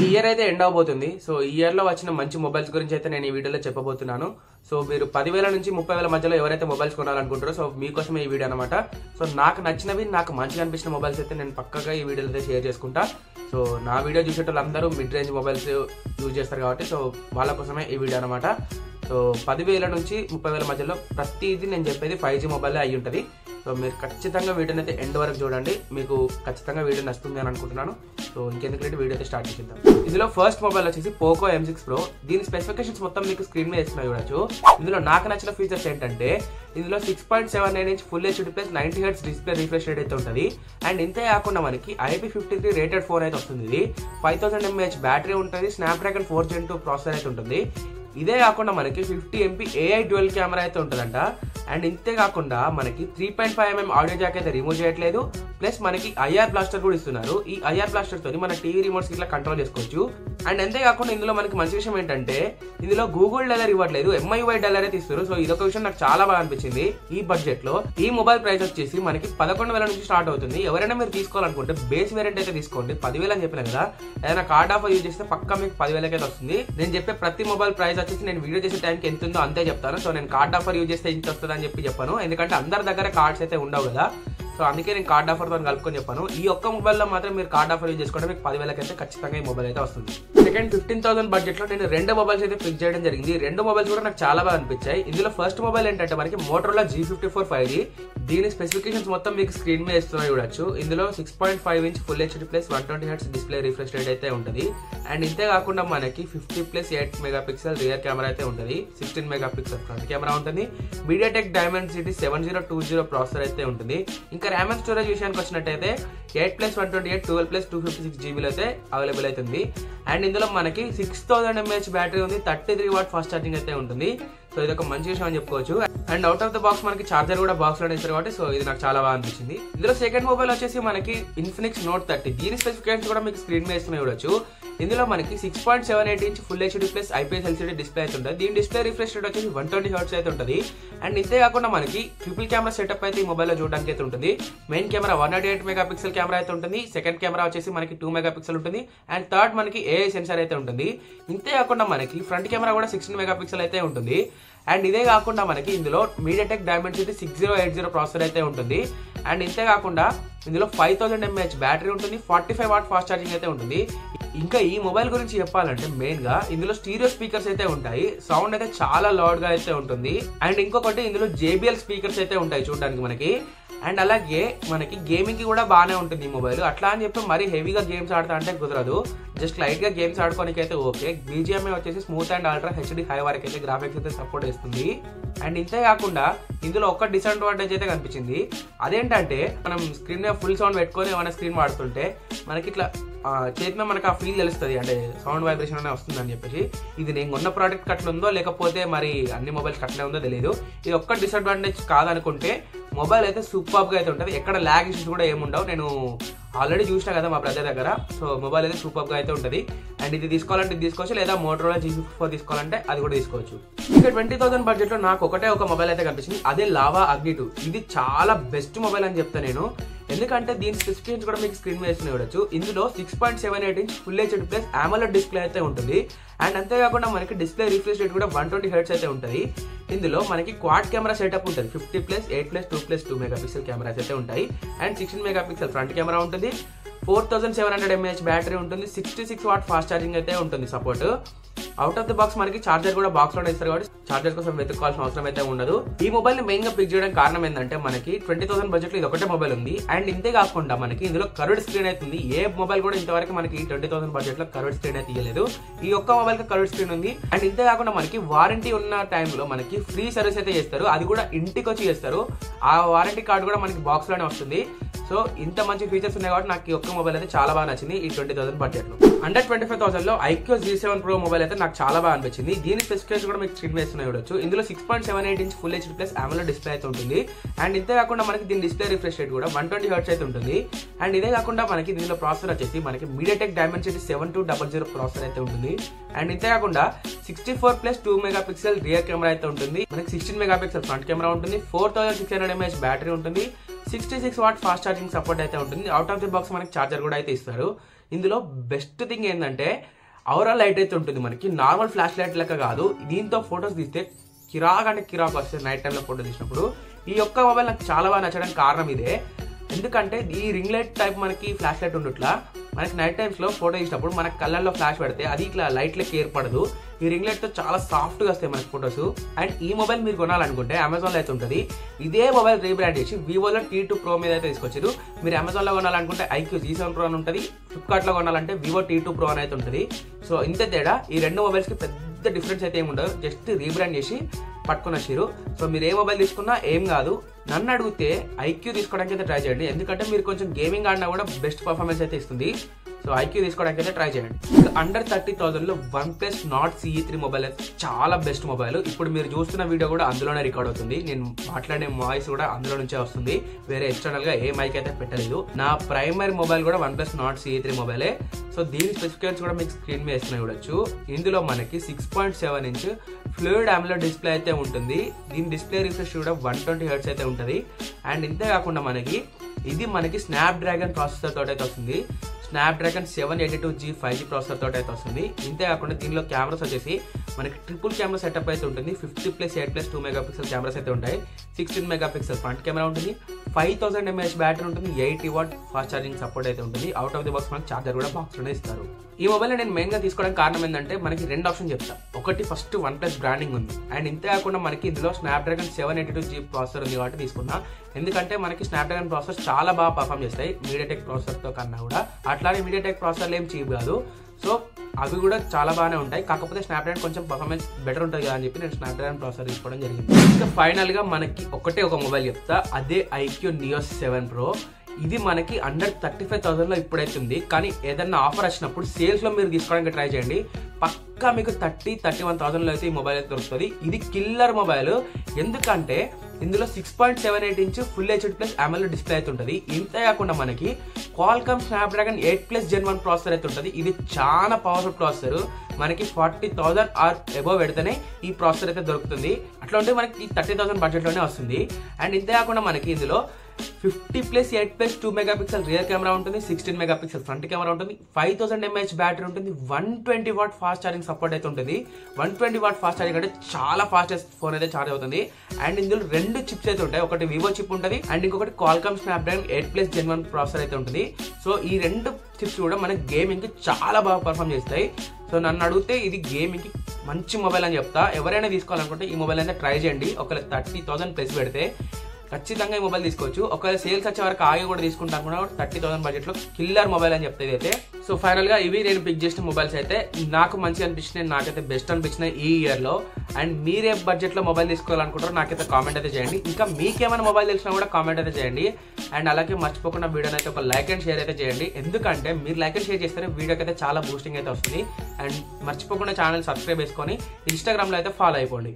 Year అయితే end అవబోతుంది. So ఈ ఇయర్ లో వచ్చిన మంచి మొబైల్స్ గురించి అయితే నేను ఈ వీడియోలో చెప్పబోతున్నాను. సో మీరు 10,000 నుంచి 30,000 మధ్యలో ఎవరైతే మొబైల్స్ కొనాలనుకుంటారో సో మీకోసమే ఈ వీడియో అనమాట. సో నాకు నచ్చినవి, నాకు మంచిగా అనిపించిన మొబైల్స్ అయితే నేను పక్కగా ఈ వీడియోలో అయితే షేర్ చేసుకుంటా. సో నా వీడియో చూసేటోళ్ళు అందరూ మిడ్ రేంజ్ మొబైల్స్ యూజ్ చేస్తారు కాబట్టి సో వాళ్ళ కోసమే ఈ వీడియో అనమాట. సో 10,000 నుంచి 30,000 మధ్యలో ప్రతిదీ నేను చెప్పేది 5G మొబైల్ అయి ఉంటుంది. సో మీరు ఖచ్చితంగా వీడియోని అయితే ఎండ్ వరకు చూడండి, మీకు ఖచ్చితంగా వీడియో నచ్చుతుంది అని అనుకుంటున్నాను. సో ఇంకెందుకంటే వీడియో అయితే స్టార్ట్ చేద్దాం. ఇందులో ఫస్ట్ మొబైల్ వచ్చేసి పోకో M6 Pro. దీని స్పెసిఫికేషన్స్ మొత్తం మీకు స్క్రీన్ మీద వేస్తున్నా చూడొచ్చు. ఇందులో నాకు నచ్చిన ఫీచర్స్ ఏంటంటే ఇందులో 6.79 inch full HD plus 90 Hz display refresh rate అయితే ఉంటుంది. అండ్ ఇంతే కాకుండా మనకి IP53 రేటెడ్ ఫోన్ అయితే వస్తుంది. ఇది 5000 mAh బ్యాటరీ ఉంటుంది. స్నాప్డ్రాగన్ 4 Gen 2 ప్రాసెసర్ అయితే ఉంటుంది. ఇదే కాకుండా మనకి 50 MP AI డ్యూయల్ కెమెరా అయితే ఉంటుందంట. అండ్ ఇంతే కాకుండా మనకి 3.5mm ఆడియో జాక్ అయితే రిమూవ్ చేయట్లేదు. ప్లస్ మనకి IR బ్లాస్టర్ కూడా ఇస్తున్నారు. ఈ IR బ్లాస్టర్ తోని మన టీవీ రిమోట్స్ ఇట్లా కంట్రోల్ చేసుకోవచ్చు. అండ్ అంతే కాకుండా ఇందులో మనకి మంచి విషయం ఏంటంటే ఇందులో గూగుల్ డాలర్ ఇవ్వట్లేదు, MIUI డాలర్ అయితే ఇస్తారు. సో ఇదొక విషయం నాకు చాలా బాగా అనిపించింది. ఈ బడ్జెట్ లో ఈ మొబైల్ ప్రైస్ వచ్చేసి మనకి 11,000 నుంచి స్టార్ట్ అవుతుంది. ఎవరైనా మీరు తీసుకోవాలనుకుంటే బేస్ వేరియంట్ అయితే తీసుకోండి. 10,000 అని చెప్పిన కదా, ఏదైనా కార్డ్ ఆఫర్ యూజ్ చేస్తే పక్కా మీకు 10,000 అయితే వస్తుంది. నేను చెప్పే ప్రతి మొబైల్ ప్రైస్ వచ్చేసి నేను వీడియో చేసే టైంకి ఎంత ఉందో అంతే చెప్తాను. సో నేను కార్డ్ ఆఫర్ యూజ్ చేస్తే ఇంత వస్తుంది అని చెప్పాను, ఎందుకంటే అందరి దగ్గర కార్డ్స్ అయితే ఉండవు కదా. సో అందుకే నేను కార్డ్ ఆఫర్ తో కలుపుకొని చెప్పాను. ఈ ఒక్క మొబైల్ లో మాత్రం మీరు కార్డ్ ఆఫర్ యూజ్ చేసుకుంటే మీకు 10,000 అయితే ఖచ్చితంగా ఈ మొబైల్ అయితే వస్తుంది. సెకండ్ 15,000 బడ్జెట్ లో నేను 2 మొబైల్స్ అయితే పిక్ చేయడం జరిగింది. 2 మొబైల్స్ కూడా నాకు చాలా బాగా అనిపించాయి. ఇందులో ఫస్ట్ మొబైల్ ఏంటంటే మనకి మోటరోలా G54 5G. దీని స్పెసిఫికేషన్స్ మొత్తం మీకు స్క్రీన్ మీద ఇస్తున్నాయి చూడొచ్చు. ఇందులో 6.5 inch full HD plus 120 Hz display refresh rate అయితే ఉంటుంది. అండ్ ఇంతే కాకుండా మనకి 50+8 మెగాపిక్సెల్ రియర్ కెమెరా అయితే ఉంటుంది. 16 మెగాపిక్సెల్ ఫ్రంట్ కెమెరా ఉంటుంది. మీడియాటెక్ డైమెన్సిటీ 7020 ప్రాసెసర్ అయితే ఉంటుంది. ఇంకా ర్యామ్ అండ్ స్టోరేజ్ విషయానికి వచ్చినట్టయితే 8+128 12+256 GB అయితే అవైలబుల్ అవుతుంది. అండ్ ఇందులో మనకి 6000 mAh బ్యాటరీ ఉంది. 33 వాట్ ఫాస్ట్ ఛార్జింగ్ అయితే ఉంటుంది. సో ఇది ఒక మంచి విషయం అని చెప్పుకోవచ్చు. And out of the box మనకి చార్జర్ కూడా బాక్స్ లో ఇస్తారు కాబట్టి సో ఇది నాకు చాలా బాగా అనిపించింది. ఇందులో సెకండ్ మొబైల్ వచ్చేసి మనకి Infinix Note 30. దీని స్పెసిఫికేషన్స్ కూడా మీకు స్క్రీన్ మీద ఇస్తున్నాయి చూడొచ్చు. ఇందులో మనకి 6.78 inch full HD plus IPS LCD display అయితే ఉంటుంది. దీని డిస్ప్లే రిఫ్రెష్ రేట్ వచ్చేసి 120 Hz అయితే ఉంటుంది. అండ్ ఇంతే కాకుండా మనకి ట్రిపుల్ కెమెరా సెటప్ అయితే ఈ మొబైల్ లో చూడడానికి అయితే ఉంటుంది. మెయిన్ కెమెరా 128 మెగాపిక్సెల్ కెమెరా అయితే ఉంటుంది. సెకండ్ కెమెరా వచ్చేసి మనకి 2 మెగాపిక్సెల్ ఉంటుంది. అండ్ థర్డ్ మనకి AI సెన్సార్ అయితే ఉంటుంది. ఇంతే కాకుండా మనకి ఫ్రంట్ కెమెరా కూడా 16 మెగాపిక్సెల్ అయితే ఉంటుంది. అండ్ ఇదే కాకుండా మనకి ఇందులో మీడియాటెక్ డైమెన్సిటీ 6080 ప్రాసెసర్ అయితే ఉంటుంది. అండ్ ఇంతే కాకుండా ఇందులో 5000 mAh బ్యాటరీ ఉంటుంది. 45 వాట్ ఫాస్ట్ ఛార్జింగ్ అయితే ఉంటుంది. ఇంకా ఈ మొబైల్ గురించి చెప్పాలంటే మెయిన్ గా ఇందులో స్టీరియో స్పీకర్స్ అయితే ఉంటాయి. సౌండ్ అయితే చాలా లౌడ్ గా అయితే ఉంటుంది. అండ్ ఇంకొకటి ఇందులో JBL స్పీకర్స్ అయితే ఉంటాయి చూడడానికి మనకి. అండ్ అలాగే మనకి గేమింగ్ కి కూడా బాగానే ఉంటుంది ఈ మొబైల్. అట్లా అని చెప్పి మరీ హెవీగా గేమ్స్ ఆడతా అంటే కుదరదు. జస్ట్ లైట్ గా గేమ్స్ ఆడుకోనికి అయితే ఓకే. BGMI వచ్చేసి smooth and ultra HD high వరకు అయితే గ్రాఫిక్స్ అయితే సపోర్ట్ చేస్తుంది. అండ్ ఇంతే కాకుండా ఇందులో ఒక డిసడ్వాంటేజ్ అయితే కనిపించింది. అదేంటంటే మనం స్క్రీన్ మీద ఫుల్ సౌండ్ పెట్టుకొని ఏమైనా స్క్రీన్ వాడుతుంటే మనకి ఇట్లా చేతి మీద మనకు ఆ ఫీల్ తెలుస్తుంది, అంటే సౌండ్ వైబ్రేషన్ అనే వస్తుంది అని చెప్పేసి. ఇది నేను కొన్న ప్రోడక్ట్ అట్లా ఉందో లేకపోతే మరి అన్ని మొబైల్స్ అట్లే ఉందో తెలియదు. ఇది ఒక్క డిసడ్వాంటేజ్ కాదనుకుంటే మొబైల్ అయితే సూపర్ గా అయితే ఉంటుంది. ఎక్కడ ల్యాగ్ ఇష్యూస్ కూడా ఏముండవు. నేను ఆల్రెడీ చూసినా కదా మా బ్రదర్ దగ్గర. సో మొబైల్ అయితే సూపర్ గా అయితే ఉంటుంది. అండ్ ఇది తీసుకోవాలంటే ఇది తీసుకోవచ్చు, లేదా మోటరోలా G54 తీసుకోవాలంటే అది కూడా తీసుకోవచ్చు. ఇంకా 20,000 బడ్జెట్ లో నాకు ఒకటే ఒక మొబైల్ అయితే కనిపించింది, అదే లావా అగ్ని 2. ఇది చాలా బెస్ట్ మొబైల్ అని చెప్తాను నేను, ఎందుకంటే దీని స్పెసిఫికేషన్స్ కూడా మీకు స్క్రీన్ మీద చూడొచ్చు. ఇందులో 6.78 inch full HD plus AMOLED display అయితే ఉంటుంది. అండ్ అంతేకాకుండా మనకి డిస్ప్లే రిఫ్రెష్ రేట్ కూడా 120 Hz అయితే ఉంటుంది. ఇందులో మనకి క్వాడ్ కెమెరా సెటప్ ఉంటుంది. 50+8+2+2 మెగాపిక్సెల్ కెమెరాస్ అయితే ఉంటాయి. అండ్ 16 మెగాపిక్సెల్ ఫ్రంట్ కెమెరా ఉంటుంది. 4700 mAh బ్యాటరీ ఉంటుంది. 66 వాట్ ఫాస్ట్ ఛార్జింగ్ అయితే ఉంటుంది support. Out of the box మనకి చార్జర్ కూడా బాక్స్ లోనే ఇస్తారు కాబట్టి చార్జర్ కోసం వెతుక్కోవాల్సిన అవసరం అయితే ఉండదు. ఈ మొబైల్ ని మెయిన్ గా పిక్ చేయడానికి కారణం ఏంటంటే మనకి 20,000 బడ్జెట్ లో ఇది ఒకటే మొబైల్ ఉంది. అండ్ ఇంతే కాకుండా మనకి ఇందులో కర్వ్డ్ స్క్రీన్ అయితే ఉంది. ఏ మొబైల్ కూడా ఇంతవరకు మనకి 20,000 బడ్జెట్ లో కర్వ్డ్ స్క్రీన్ అయితే ఇవ్వలేదు. ఈ ఒక్క మొబైల్ కి కర్వ్డ్ స్క్రీన్ ఉంది. అండ్ ఇంతే కాకుండా మనకి వారంటీ ఉన్న టైంలో మనకి ఫ్రీ సర్వీస్ అయితే చేస్తారు. అది కూడా ఇంటికి వచ్చి చేస్తారు. ఆ వారంటీ కార్డు కూడా మనకి బాక్స్ లోనే వస్తుంది. సో ఇంత మంచి ఫీచర్స్ ఉన్నాయి కాబట్టి నాకు ఈ ఒక్క మొబైల్ అయితే చాలా బాగా నచ్చింది ఈ 20,000 బడ్జెట్ లో. అండర్ 25,000 లో iQOO G7 Pro మొబైల్ అయితే నాకు చాలా బాగా అనిపించింది. దీని స్పెసిఫికేషన్ కూడా మీకు స్క్రీన్ మీద చూడొచ్చు. ఇందులో 6.78 inch full HD plus AMOLED display అయితే ఉంటుంది. అండ్ ఇంతే కాకుండా మనకి దీని డిస్ప్లే రిఫ్రెష్ రేట్ కూడా 120 Hz అయితే ఉంటుంది. అండ్ ఇదే కాకుండా మనకి దీనిలో ప్రాసెసర్ వచ్చేసి మనకి మీడియాటెక్ డైమెన్సిటీ 7200 ప్రాసెసర్ అయితే ఉంటుంది. అండ్ ఇంతే కాకుండా 64+2 మెగాపిక్సెల్ రియర్ కెమెరా అయితే ఉంటుంది. మనకి 16 మెగాపిక్సెల్ ఫ్రంట్ కెమెరా ఉంటుంది. 4600 mAh బ్యాటరీ ఉంటుంది. 66 వాట్ ఫాస్ట్ ఛార్జింగ్ సపోర్ట్ అయితే ఉంటుంది. అవుట్ ఆఫ్ ది బాక్స్ మనకి చార్జర్ కూడా అయితే ఇస్తారు. ఇందులో బెస్ట్ థింగ్ ఏంటంటే ఔరా లైట్ అయితే ఉంటుంది మనకి, నార్మల్ ఫ్లాష్ లైట్ లెక్క కాదు. దీంతో ఫొటోస్ తీస్తే కిరాక్ అంటే కిరాక్ వస్తుంది నైట్ టైంలో ఫోటో తీసినప్పుడు. ఈ యొక్క మొబైల్ నాకు చాలా బాగా నచ్చడానికి కారణం ఇదే. ఎందుకంటే ఈ రింగ్ లైట్ టైప్ మనకి ఫ్లాష్ లైట్ ఉండట్లా మనకి నైట్ టైమ్స్లో ఫోటో తీసినప్పుడు మనకి కళ్ళల్లో ఫ్లాష్ పెడితే అది ఇట్లా లైట్ లెక్క ఏర్పడదు. ఈ రింగ్ లైట్తో చాలా సాఫ్ట్గా వస్తాయి మనకి ఫొటోస్. అండ్ ఈ మొబైల్ మీరు కొనాలనుకుంటే అమెజాన్లో అయితే ఉంటుంది. ఇదే మొబైల్ రీబ్రాండ్ చేసి వివోలో T2 Pro మీద అయితే తీసుకొచ్చారు. మీరు అమెజాన్లో కొనాలనుకుంటే IQ G7 Pro అని ఉంటుంది, ఫ్లిప్కార్ట్లో కొనాలంటే వివో T2 Pro అని అయితే ఉంటుంది. సో ఇంత తేడా. ఈ రెండు మొబైల్స్కి పెద్ద డిఫరెన్స్ అయితే ఏమి ఉండదు, జస్ట్ రీబ్రాండ్ చేసి పట్టుకుని వచ్చారు. సో మీరు ఏ మొబైల్ తీసుకున్నా ఏం కాదు. నన్ను అడిగితే IQ తీసుకోవడానికి అయితే ట్రై చేయండి, ఎందుకంటే మీరు కొంచెం గేమింగ్ ఆడినా కూడా బెస్ట్ పర్ఫార్మెన్స్ అయితే ఇస్తుంది. సో IQ తీసుకోవడానికి అయితే ట్రై చేయండి. అండర్ 30,000లో OnePlus Nord CE3 మొబైల్ అయితే చాలా బెస్ట్ మొబైల్. ఇప్పుడు మీరు చూస్తున్న వీడియో కూడా అందులోనే రికార్డ్ అవుతుంది, నేను మాట్లాడే వాయిస్ కూడా అందులో నుంచే వస్తుంది, వేరే ఎక్స్టర్నల్ గా ఏ మైక్ అయితే పెట్టలేదు. నా ప్రైమరీ మొబైల్ కూడా OnePlus Nord CE3 మొబైలే. సో దీని స్పెసిఫికేషన్స్ కూడా మీకు స్క్రీన్ మీద వేస్తున్నా చూడొచ్చు. ఇందులో మనకి 6.7 ఇంచ్ ఫ్లూయిడ్ AMOLED డిస్ప్లే అయితే ఉంటుంది. దీని డిస్ప్లే రిఫ్రెష్ కూడా 120 Hz అయితే ఉంటుంది. అండ్ ఇంతే కాకుండా ఇది మనకి స్నాప్డ్రాగన్ ప్రాసెసర్ తోటి అయితే వస్తుంది. స్నాప్డ్రాగన్ 782G 5G ప్రాసెసర్ తోటి అయితే వస్తుంది. ఇంతే కాకుండా దీనిలో కెమెరాస్ వచ్చేసి మనకి ట్రిపుల్ కెమెరా సెటప్ అయితే ఉంటుంది. 50+8+2 మెగాపిక్సెల్ కెమెరాస్ అయితే ఉంటాయి. 16 మెగాపిక్సెల్ ఫ్రంట్ కెమెరా ఉంటుంది. 5000 mAh బ్యాటరీ ఉంటుంది. 80 వాట్ ఫాస్ట్ ఛార్జింగ్ సపోర్ట్ అయితే ఉంటుంది. అవుట్ ఆఫ్ ది బాక్స్ మనకి ఛార్జర్ కూడా బాక్స్ లోనే ఇస్తారు. ఈ మొబైల్ నేను మెయిన్ గా తీసుకోవడానికి కారణం ఏంటంటే మనకి రెండు ఆప్షన్ చెప్తా. ఒకటి ఫస్ట్ OnePlus బ్రాండింగ్ ఉంది. అండ్ ఇంతే కాకుండా మనకి ఇందులో స్నాప్డ్రాగన్ 782G ప్రాసెసర్ ఉంది కాబట్టి తీసుకున్నా. ఎందుకంటే మనకి స్నాప్డ్రాగన్ ప్రాసెసర్ చాలా బాగా పర్ఫామ్ చేస్తాయి మీడియాటెక్ ప్రాసెసర్ తో కన్నా కూడా. అట్లానే మీడియాటెక్ ప్రాసెసర్లు ఏం చీప్ కాదు. సో అవి కూడా చాలా బాగానే ఉంటాయి. కాకపోతే స్నాప్డ్రాగన్ కొంచెం పర్ఫార్మెన్స్ బెటర్ ఉంటుంది కదా అని చెప్పి నేను స్నాప్డ్రాగన్ ప్రాసెసర్ తీసుకోవడం జరిగింది. ఇంకా ఫైనల్ గా మనకి ఒక మొబైల్ చెప్తా, అదే IQ Neo 7 Pro. ఇది మనకి అండర్ 35,000లో ఇప్పుడైతే ఉంది. కానీ ఏదన్నా ఆఫర్ వచ్చినప్పుడు సేల్స్ లో మీరు తీసుకోవడానికి ట్రై చేయండి, పక్కా మీకు 30-31,000లో అయితే ఈ మొబైల్ అయితే దొరుకుతుంది. ఇది కిల్లర్ మొబైల్. ఎందుకంటే ఇందులో 6.78 inch full HD+ AMOLED display అయితే ఉంటుంది. ఇంతే కాకుండా మనకి Qualcomm Snapdragon 8+ Gen 1 ప్రాసెసర్ అయితే ఉంటుంది. ఇది చాలా పవర్ఫుల్ ప్రాసెసర్. మనకి 40,000 ఆర్ అబోవ్ పెడితేనే ఈ ప్రాసెసర్ అయితే దొరుకుతుంది. అట్లా ఉంటే మనకి 30,000 బడ్జెట్లోనే వస్తుంది. అండ్ ఇంతే కాకుండా మనకి ఇందులో 50+8+2 మెగాపిక్సెల్ రియర్ కెమెరా ఉంటుంది. 16 మెగాపిక్సెల్ ఫ్రంట్ కెమెరా ఉంటుంది. 5000 mAh బ్యాటరీ ఉంటుంది. 120 వాట్ ఫాస్ట్ ఛార్జింగ్ సపోర్ట్ అయితే ఉంటుంది. 120 వాట్ ఫాస్ట్ ఛార్జింగ్ అంటే చాలా ఫాస్టెస్ట్ ఫోన్ అయితే ఛార్జ్ అవుతుంది. అండ్ ఇందులో రెండు చిప్స్ అయితే ఉంటాయి. ఒకటి వివో చిప్ ఉంటుంది అండ్ ఇంకొకటి Qualcomm Snapdragon 8+ Gen 1 ప్రాసెసర్ అయితే ఉంటుంది. సో ఈ రెండు చిప్స్ కూడా మన గేమింగ్ కి చాలా బాగా పర్ఫామ్ చేస్తాయి. సో నన్ను అడిగితే ఇది గేమింగ్ కి మంచి మొబైల్ అని చెప్తా. ఎవరైనా తీసుకోవాలనుకుంటే ఈ మొబైల్ అయితే ట్రై చేయండి. ఒకవేళ 30,000 ప్లస్ పెడితే ఖచ్చితంగా ఈ మొబైల్ తీసుకోవచ్చు. ఒకవేళ సేల్స్ వచ్చే వరకు ఆగి కూడా తీసుకుంటాను కూడా 30,000 బడ్జెట్లో కిల్లర్ మొబైల్ అని చెప్తే అయితే. సో ఫైనల్ గా ఇవి నేను పిక్ చేసిన మొబైల్స్ అయితే నాకు మంచిగా అనిపించినాయి, నాకైతే బెస్ట్ అనిపించినాయి ఈ ఇయర్ లో. అండ్ మీరే బడ్జెట్ లో మొబైల్ తీసుకోవాలనుకుంటారో నాకైతే కామెంట్ అయితే చేయండి. ఇంకా మీకేమైనా మొబైల్ తెలిసినా కూడా కామెంట్ అయితే చేయండి. అండ్ అలాగే మర్చిపోకుండా వీడియోని అయితే ఒక లైక్ అండ్ షేర్ అయితే చేయండి. ఎందుకంటే మీరు లైక్ అండ్ షేర్ చేస్తేనే వీడియోకి అయితే చాలా బూస్టింగ్ అయితే వస్తుంది. అండ్ మర్చిపోకుండా ఛానల్ సబ్స్క్రైబ్ చేసుకొని ఇన్స్టాగ్రామ్ లో అయితే ఫాలో అయిపోండి.